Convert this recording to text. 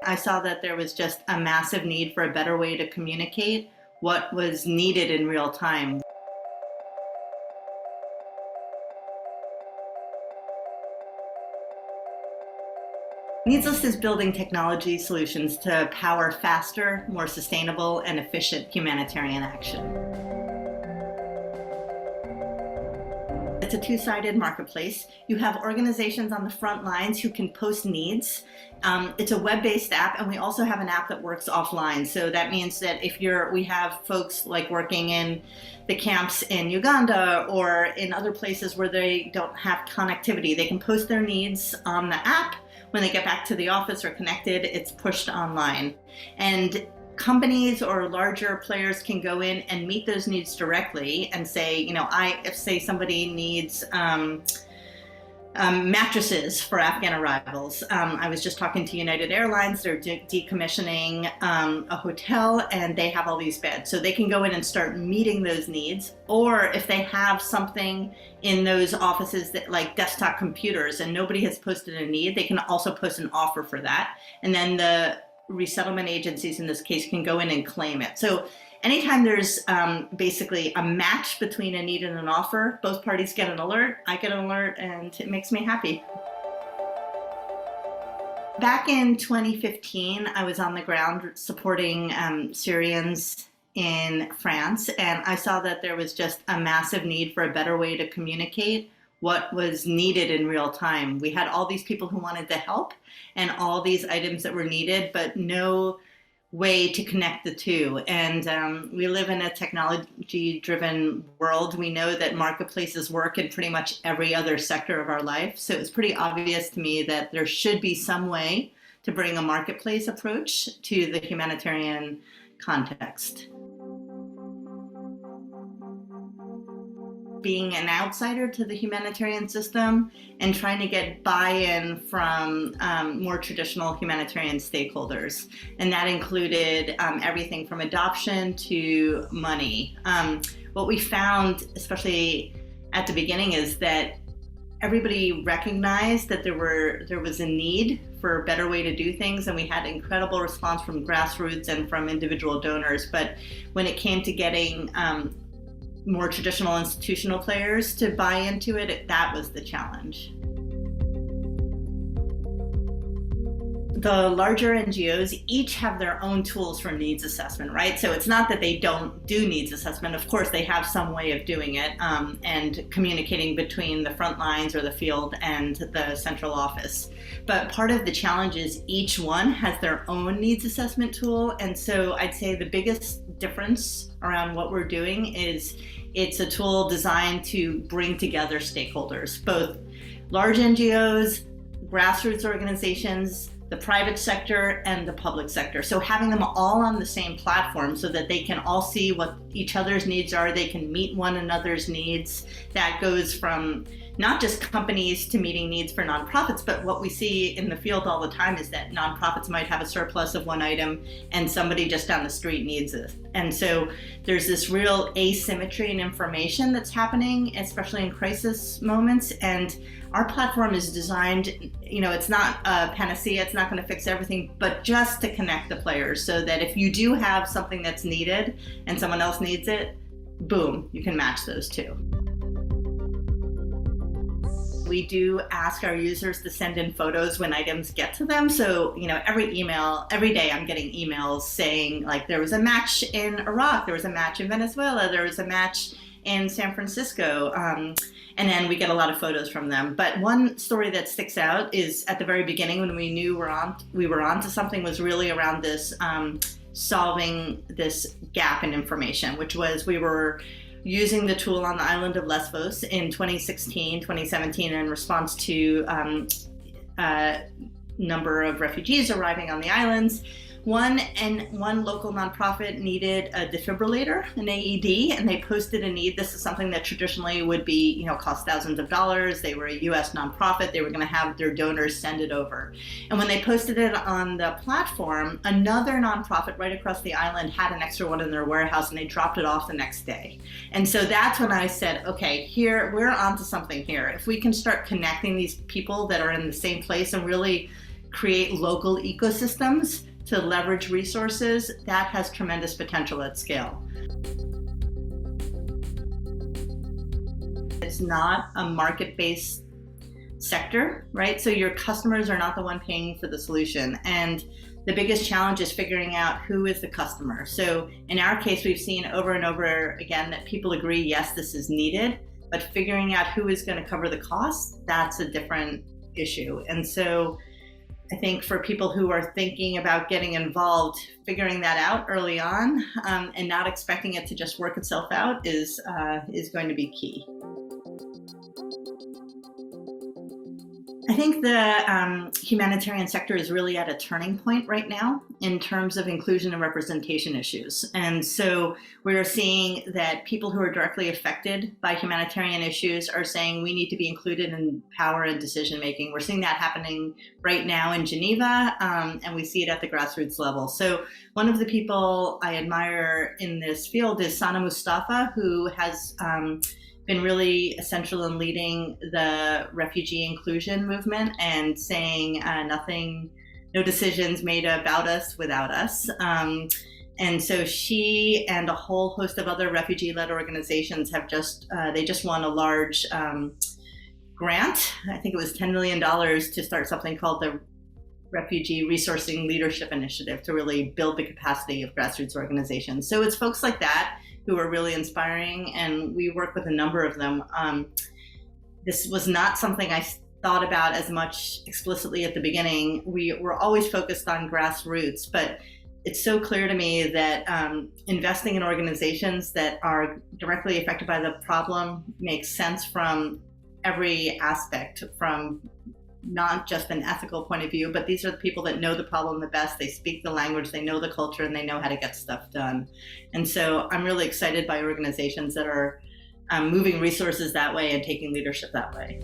I saw that there was just a massive need for a better way to communicate what was needed in real time. NeedsList is building technology solutions to power faster, more sustainable, and efficient humanitarian action. It's a two-sided marketplace. You have organizations on the front lines who can post needs. It's a web-based app, and we also have an app that works offline. So that means that we have folks like working in the camps in Uganda or in other places where they don't have connectivity. They can post their needs on the app. When they get back to the office or connected, it's pushed online. And companies or larger players can go in and meet those needs directly and say, if say somebody needs mattresses for Afghan arrivals. I was just talking to United Airlines. They're decommissioning a hotel and they have all these beds. So they can go in and start meeting those needs. Or if they have something in those offices that like desktop computers and nobody has posted a need, they can also post an offer for that. And then the resettlement agencies in this case can go in and claim it. So anytime there's basically a match between a need and an offer, both parties get an alert, I get an alert, and it makes me happy. Back in 2015, I was on the ground supporting Syrians in France, and I saw that there was just a massive need for a better way to communicate what was needed in real time. We had all these people who wanted to help and all these items that were needed, but no way to connect the two. And we live in a technology-driven world. We know that marketplaces work in pretty much every other sector of our life. So it's pretty obvious to me that there should be some way to bring a marketplace approach to the humanitarian context. Being an outsider to the humanitarian system and trying to get buy-in from more traditional humanitarian stakeholders. And that included everything from adoption to money. What we found, especially at the beginning, is that everybody recognized that there was a need for a better way to do things, and we had incredible response from grassroots and from individual donors. But when it came to getting more traditional institutional players to buy into it, that was the challenge. The larger NGOs each have their own tools for needs assessment, right? So it's not that they don't do needs assessment. Of course, they have some way of doing it and communicating between the front lines or the field and the central office. But part of the challenge is each one has their own needs assessment tool. And so I'd say the biggest difference around what we're doing is it's a tool designed to bring together stakeholders, both large NGOs, grassroots organizations, the private sector, and the public sector. So having them all on the same platform so that they can all see what each other's needs are, they can meet one another's needs. That goes from not just companies to meeting needs for nonprofits, but what we see in the field all the time is that nonprofits might have a surplus of one item and somebody just down the street needs it. And so there's this real asymmetry in information that's happening, especially in crisis moments. And our platform is designed, it's not a panacea, it's not going to fix everything, but just to connect the players so that if you do have something that's needed and someone else needs it, boom, you can match those two. We do ask our users to send in photos when items get to them. So, every day I'm getting emails saying like there was a match in Iraq, there was a match in Venezuela, there was a match in San Francisco. And then we get a lot of photos from them. But one story that sticks out is at the very beginning when we knew we were on to something was really around this solving this gap in information, which was we were using the tool on the island of Lesbos in 2016, 2017 in response to a number of refugees arriving on the islands. One local nonprofit needed a defibrillator, an AED, and they posted a need. This is something that traditionally would be, cost thousands of dollars. They were a US nonprofit. They were going to have their donors send it over. And when they posted it on the platform, another nonprofit right across the island had an extra one in their warehouse and they dropped it off the next day. And so that's when I said, okay, here, we're onto something here. If we can start connecting these people that are in the same place and really create local ecosystems to leverage resources, that has tremendous potential at scale. It's not a market-based sector, right? So your customers are not the one paying for the solution. And the biggest challenge is figuring out who is the customer. So in our case, we've seen over and over again that people agree, yes, this is needed, but figuring out who is going to cover the cost, that's a different issue. And so I think for people who are thinking about getting involved, figuring that out early on and not expecting it to just work itself out is going to be key. I think the humanitarian sector is really at a turning point right now in terms of inclusion and representation issues. And so we're seeing that people who are directly affected by humanitarian issues are saying we need to be included in power and decision making. We're seeing that happening right now in Geneva, and we see it at the grassroots level. So one of the people I admire in this field is Sana Mustafa, who has been really essential in leading the refugee inclusion movement and saying no decisions made about us without us. And so she and a whole host of other refugee-led organizations have just won a large grant. I think it was $10 million to start something called the Refugee Resourcing Leadership Initiative to really build the capacity of grassroots organizations. So it's folks like that who are really inspiring, and we work with a number of them. This was not something I thought about as much explicitly at the beginning. We were always focused on grassroots, but it's so clear to me that investing in organizations that are directly affected by the problem makes sense from every aspect, from not just an ethical point of view, but these are the people that know the problem the best. They speak the language, they know the culture, and they know how to get stuff done. And so I'm really excited by organizations that are moving resources that way and taking leadership that way.